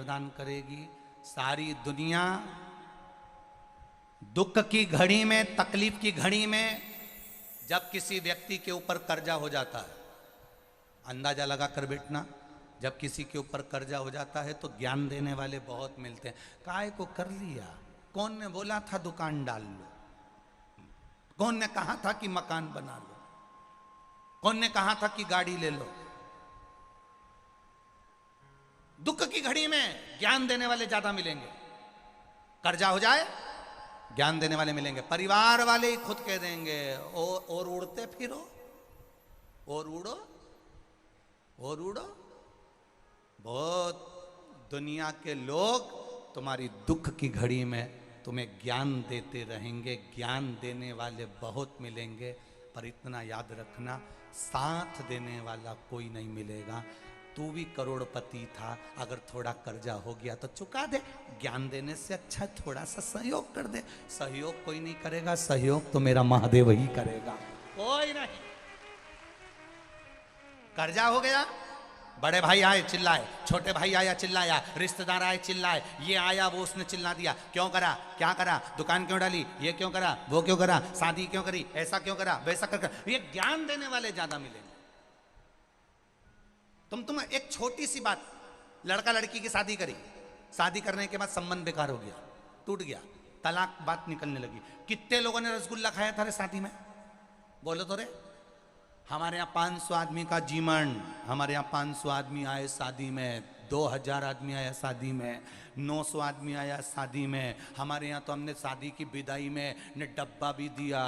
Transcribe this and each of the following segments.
प्रदान करेगी। सारी दुनिया दुख की घड़ी में, तकलीफ की घड़ी में, जब किसी व्यक्ति के ऊपर कर्जा हो जाता है, अंदाजा लगा कर बैठना, जब किसी के ऊपर कर्जा हो जाता है तो ज्ञान देने वाले बहुत मिलते हैं। काय को कर लिया? कौन ने बोला था दुकान डाल लो? कौन ने कहा था कि मकान बना लो? कौन ने कहा था कि गाड़ी ले लो? दुख की घड़ी में ज्ञान देने वाले ज्यादा मिलेंगे। कर्जा हो जाए, ज्ञान देने वाले मिलेंगे। परिवार वाले ही खुद कह देंगे और उड़ते फिरो, और उड़ो, और उड़ो। बहुत दुनिया के लोग तुम्हारी दुख की घड़ी में तुम्हें ज्ञान देते रहेंगे। ज्ञान देने वाले बहुत मिलेंगे, पर इतना याद रखना, साथ देने वाला कोई नहीं मिलेगा। तू भी करोड़पति था, अगर थोड़ा कर्जा हो गया तो चुका दे। ज्ञान देने से अच्छा थोड़ा सा सहयोग कर दे। सहयोग कोई नहीं करेगा, सहयोग तो मेरा महादेव ही करेगा, कोई नहीं। कर्जा हो गया, बड़े भाई आए चिल्लाए, छोटे भाई आया चिल्लाया, रिश्तेदार आए चिल्लाए, ये आया वो उसने चिल्ला दिया। क्यों करा? क्या करा? दुकान क्यों डाली? ये क्यों करा? वो क्यों करा? शादी क्यों करी? ऐसा क्यों करा? वैसा कर। ये ज्ञान देने वाले ज्यादा मिलेंगे। तुम एक छोटी सी बात, लड़का लड़की की शादी करी, शादी करने के बाद संबंध बेकार हो गया, टूट गया, तलाक बात निकलने लगी। कितने लोगों ने रसगुल्ला खाया था रे शादी में? बोलो तो रे। हमारे यहाँ 500 आदमी का जीवन, हमारे यहाँ 500 आदमी आए शादी में, 2000 आदमी आया शादी में, 900 आदमी आया शादी में। हमारे यहाँ तो हमने शादी की विदाई में ने डब्बा भी दिया,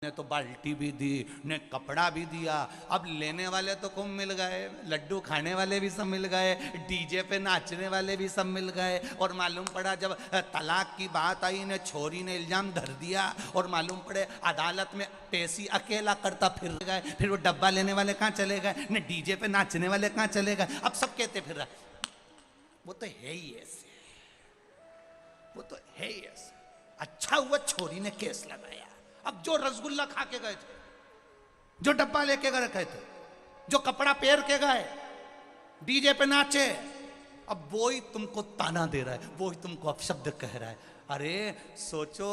ने तो बाल्टी भी दी, ने कपड़ा भी दिया। अब लेने वाले तो खूब मिल गए, लड्डू खाने वाले भी सब मिल गए, डीजे पे नाचने वाले भी सब मिल गए। और मालूम पड़ा जब तलाक की बात आई ने छोरी ने इल्जाम धर दिया, और मालूम पड़े अदालत में पेशी अकेला करता फिर गए। फिर वो डब्बा लेने वाले कहाँ चले गए, ने डीजे पे नाचने वाले कहाँ चले गए। अब सब कहते फिर रहा वो तो है ही ऐसे, वो तो है ही ऐसे। अच्छा हुआ छोरी ने केस लगाया। अब जो रसगुल्ला खा के गए थे, जो डब्बा लेके गए थे, जो कपड़ा पहन के गए, डीजे पे नाचे, अब वो ही तुमको ताना दे रहा है, वो ही तुमको अपशब्द कह रहा है। अरे सोचो,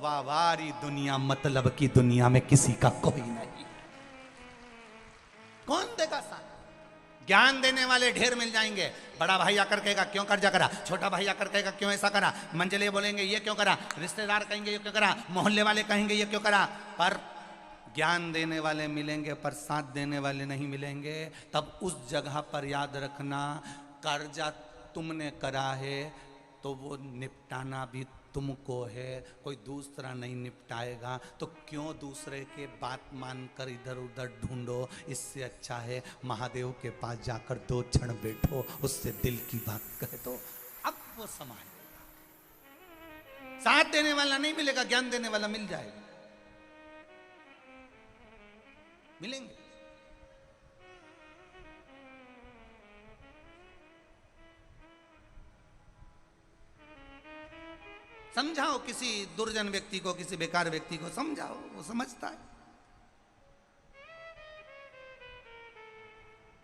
वावारी दुनिया, मतलब की दुनिया में किसी का कोई नहीं। कौन देगा साथ? ज्ञान देने वाले ढेर मिल जाएंगे। बड़ा भाई आकर कहेगा क्यों कर्जा करा, छोटा भाई आकर कहेगा क्यों ऐसा करा, मंझले बोलेंगे ये क्यों करा, रिश्तेदार कहेंगे ये क्यों करा, मोहल्ले वाले कहेंगे ये क्यों करा। पर ज्ञान देने वाले मिलेंगे, पर साथ देने वाले नहीं मिलेंगे। तब उस जगह पर याद रखना, कर्जा तुमने करा है तो वो निपटाना भी तुमको है, कोई दूसरा नहीं निपटाएगा। तो क्यों दूसरे के बात मानकर इधर उधर ढूंढो। इससे अच्छा है महादेव के पास जाकर 2 क्षण बैठो, उससे दिल की बात कह दो, अब वो संभालेगा। साथ देने वाला नहीं मिलेगा, ज्ञान देने वाला मिल जाएगा, मिलेंगे। समझाओ किसी दुर्जन व्यक्ति को, किसी बेकार व्यक्ति को समझाओ, वो समझता है।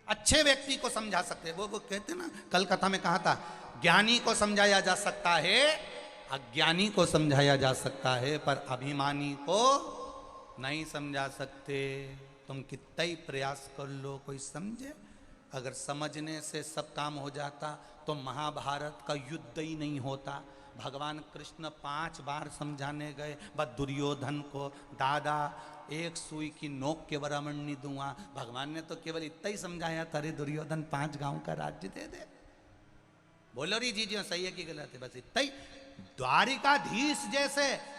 अच्छे व्यक्ति को समझा सकते हैं। वो कहते ना, कल कथा में कहा था, ज्ञानी को समझाया जा सकता है, अज्ञानी को समझाया जा सकता है, पर अभिमानी को नहीं समझा सकते। तुम कितना ही प्रयास कर लो, कोई समझे? अगर समझने से सब काम हो जाता तो महाभारत का युद्ध ही नहीं होता। भगवान कृष्ण 5 बार समझाने गए, बस दुर्योधन को, दादा एक सुई की नोक के बराबर नहीं दूंगा। भगवान ने तो केवल इतना ही समझाया था, रे दुर्योधन 5 गांव का राज्य दे दे। बोलो री जी जी सही है कि गलत है? बस इतना ही। द्वारिकाधीश जैसे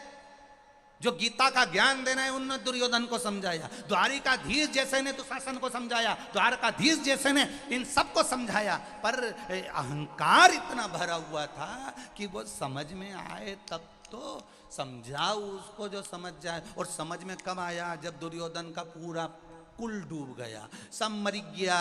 जो गीता का ज्ञान देना है, उन्होंने दुर्योधन को समझाया। द्वारिकाधीश जैसे ने दुशासन को समझाया, द्वारकाधीश जैसे ने इन सबको समझाया। पर अहंकार इतना भरा हुआ था कि वो समझ में आए तब तो समझाओ उसको जो समझ जाए। और समझ में कब आया? जब दुर्योधन का पूरा कुल डूब गया, सब मर गया।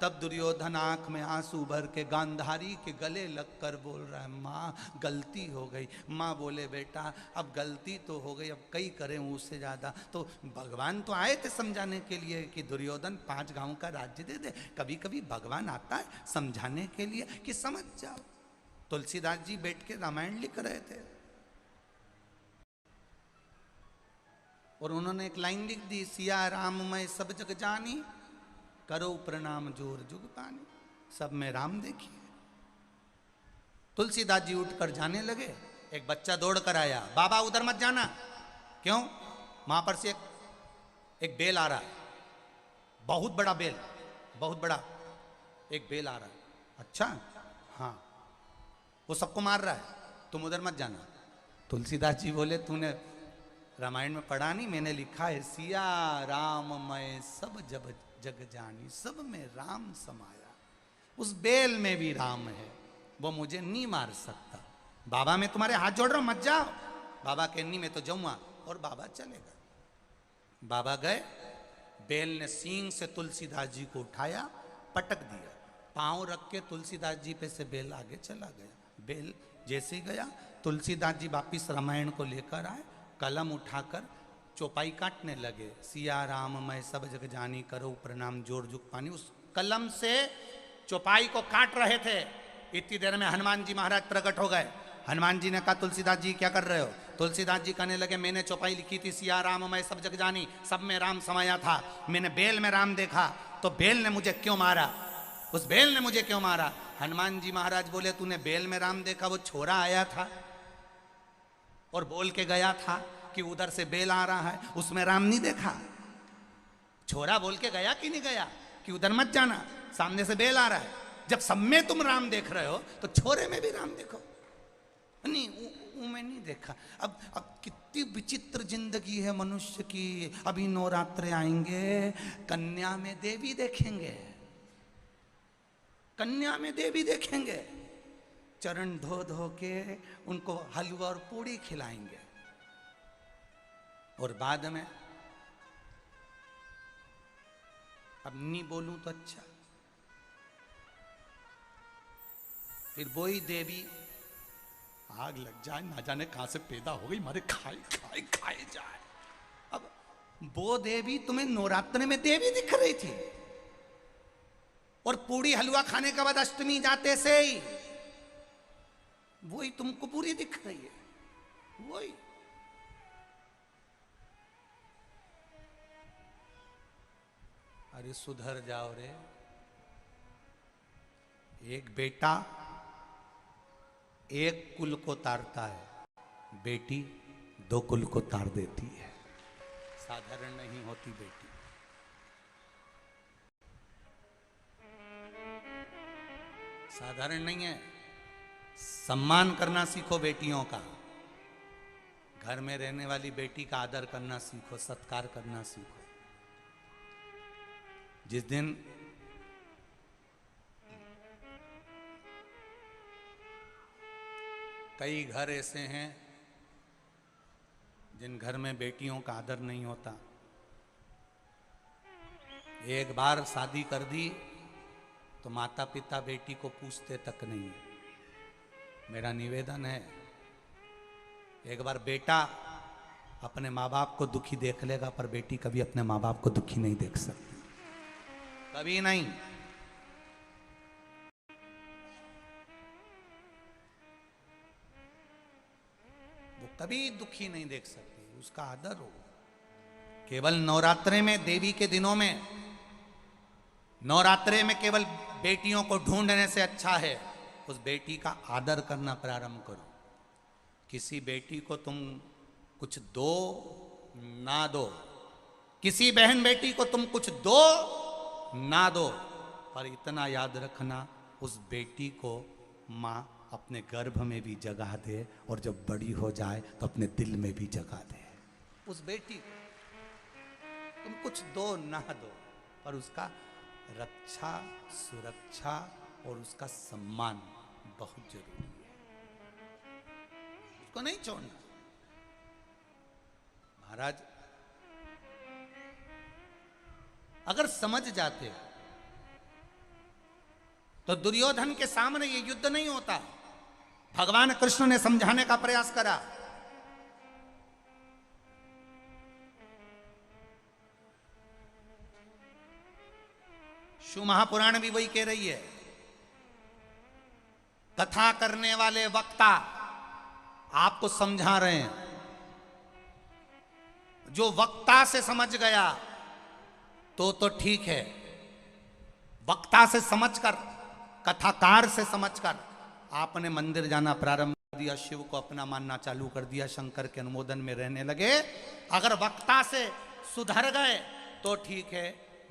तब दुर्योधन आंख में आंसू भर के गांधारी के गले लगकर बोल रहा है, माँ गलती हो गई। माँ बोले बेटा अब गलती तो हो गई, अब कई करें उससे ज़्यादा। तो भगवान तो आए थे समझाने के लिए कि दुर्योधन 5 गांव का राज्य दे दे। कभी कभी भगवान आता है समझाने के लिए कि समझ जाओ। तुलसीदास जी बैठ के रामायण लिख रहे थे और उन्होंने एक लाइन लिख दी, सिया राम मैं सब जग जानी, करो प्रणाम जोर जुग पानी। सब में राम देखिए। तुलसीदास जी उठकर जाने लगे, एक बच्चा दौड़ कर आया, बाबा उधर मत जाना। क्यों? वहां पर से एक बेल आ रहा है, बहुत बड़ा बेल, बहुत बड़ा एक बेल आ रहा है। अच्छा, हाँ, वो सबको मार रहा है, तुम उधर मत जाना। तुलसीदास जी बोले, तूने रामायण में पढ़ा नहीं? मैंने लिखा है, सिया राम मैं सब जब जग जानी, सब में राम समाया। उस बेल में भी राम है, वो मुझे नहीं मार सकता। बाबा मैं तुम्हारे हाथ जोड़ रहा हूं, मत जाओ। बाबा के नहीं, मैं तो जाऊंगा। और बाबा चले गए। बाबा गए, बेल ने सींग से तुलसीदास जी को उठाया, पटक दिया, पांव रख के तुलसीदास जी पे से बेल आगे चला गया। बेल जैसे ही गया, तुलसीदास जी वापिस रामायण को लेकर आए, कलम उठाकर चौपाई काटने लगे। सिया राम मैं सब जग जानी, करो प्रणाम जोर जुग पानी। उस कलम से चौपाई को काट रहे थे, इतनी देर में हनुमान जी महाराज प्रकट हो गए। हनुमान जी ने कहा, तुलसीदास जी क्या कर रहे हो? तुलसीदास जी कहने लगे, मैंने चौपाई लिखी थी, सिया राम मैं सब जग जानी, सब में राम समाया था। मैंने बेल में राम देखा, तो बेल ने मुझे क्यों मारा? उस बेल ने मुझे क्यों मारा? हनुमान जी महाराज बोले, तूने बेल में राम देखा? वो छोरा आया था और बोल के गया था कि उधर से बेल आ रहा है, उसमें राम नहीं देखा। छोरा बोल के गया कि नहीं गया कि उधर मत जाना, सामने से बेल आ रहा है। जब सब में तुम राम देख रहे हो, तो छोरे में भी राम देखो। नहीं, वो मैं नहीं देखा। अब कितनी विचित्र जिंदगी है मनुष्य की। अभी नवरात्रे आएंगे, कन्या में देवी देखेंगे, कन्या में देवी देखेंगे, चरण धो धो के उनको हलवा और पूड़ी खिलाएंगे, और बाद में, अब नहीं बोलूं तो अच्छा, फिर वही देवी आग लग जाए, ना जाने कहां से पैदा हो गई, मारे खाए खाए खाए जाए। अब वो देवी तुम्हें नवरात्र में देवी दिख रही थी, और पूरी हलवा खाने के बाद अष्टमी जाते से ही वही तुमको पूरी दिख रही है। वही अरे सुधर जाओ रे। एक बेटा एक कुल को तारता है, बेटी दो कुल को तार देती है। साधारण नहीं होती बेटी। साधारण नहीं है। सम्मान करना सीखो बेटियों का। घर में रहने वाली बेटी का आदर करना सीखो, सत्कार करना सीखो। जिस दिन कई घर ऐसे हैं जिन घर में बेटियों का आदर नहीं होता। एक बार शादी कर दी तो माता पिता बेटी को पूछते तक नहीं। मेरा निवेदन है, एक बार बेटा अपने माँ बाप को दुखी देख लेगा, पर बेटी कभी अपने माँ बाप को दुखी नहीं देख सकती, कभी नहीं। वो कभी दुखी नहीं देख सकती, उसका आदर हो। केवल नवरात्रे में, देवी के दिनों में, नवरात्रे में केवल बेटियों को ढूंढने से अच्छा है उस बेटी का आदर करना प्रारंभ करो। किसी बेटी को तुम कुछ दो ना दो, किसी बहन बेटी को तुम कुछ दो ना दो, पर इतना याद रखना, उस बेटी को माँ अपने गर्भ में भी जगा दे, और जब बड़ी हो जाए तो अपने दिल में भी जगा दे। उस बेटी को तुम कुछ दो ना दो, पर उसका रक्षा, सुरक्षा और उसका सम्मान बहुत जरूरी है। उसको नहीं छोड़ना। महाराज अगर समझ जाते तो दुर्योधन के सामने ये युद्ध नहीं होता। भगवान कृष्ण ने समझाने का प्रयास करा। शिव महापुराण भी वही कह रही है, कथा करने वाले वक्ता आपको समझा रहे हैं। जो वक्ता से समझ गया तो ठीक है, वक्ता से समझकर, कथाकार से समझकर आपने मंदिर जाना प्रारंभ कर दिया, शिव को अपना मानना चालू कर दिया, शंकर के अनुमोदन में रहने लगे। अगर वक्ता से सुधर गए तो ठीक है,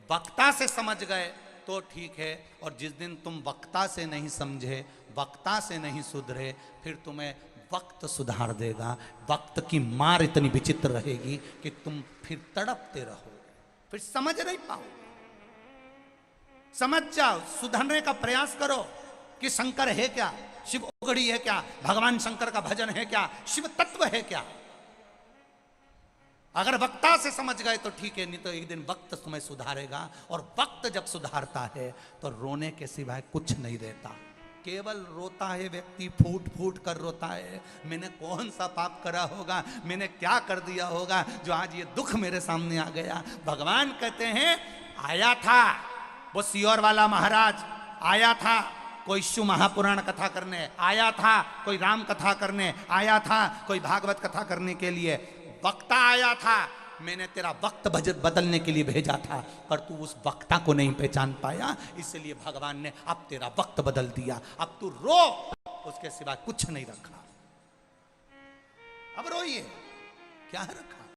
वक्ता से समझ गए तो ठीक है। और जिस दिन तुम वक्ता से नहीं समझे, वक्ता से नहीं सुधरे, फिर तुम्हें वक्त सुधार देगा। वक्त की मार इतनी विचित्र रहेगी कि तुम फिर तड़पते रहोगे, फिर समझ नहीं पाओगे। समझ जाओ, सुधरने का प्रयास करो कि शंकर है क्या, शिव ओगड़ी है क्या, भगवान शंकर का भजन है क्या, शिव तत्व है क्या। अगर वक्ता से समझ गए तो ठीक है, नहीं तो एक दिन वक्त तुम्हें सुधारेगा। और वक्त जब सुधारता है तो रोने के सिवाय कुछ नहीं रहता। केवल रोता है व्यक्ति, फूट फूट कर रोता है, मैंने कौन सा पाप करा होगा, मैंने क्या कर दिया होगा जो आज ये दुख मेरे सामने आ गया। भगवान कहते हैं आया था वो सियोर वाला महाराज, आया था कोई शिव महापुराण कथा करने, आया था कोई राम कथा करने, आया था कोई भागवत कथा करने के लिए। वक्ता आया था, मैंने तेरा वक्त बदलने के लिए भेजा था, पर तू उस वक्ता को नहीं पहचान पाया, इसलिए भगवान ने अब तेरा वक्त बदल दिया। अब तू रो, उसके सिवा कुछ नहीं रखा। अब रोइए, क्या रखा।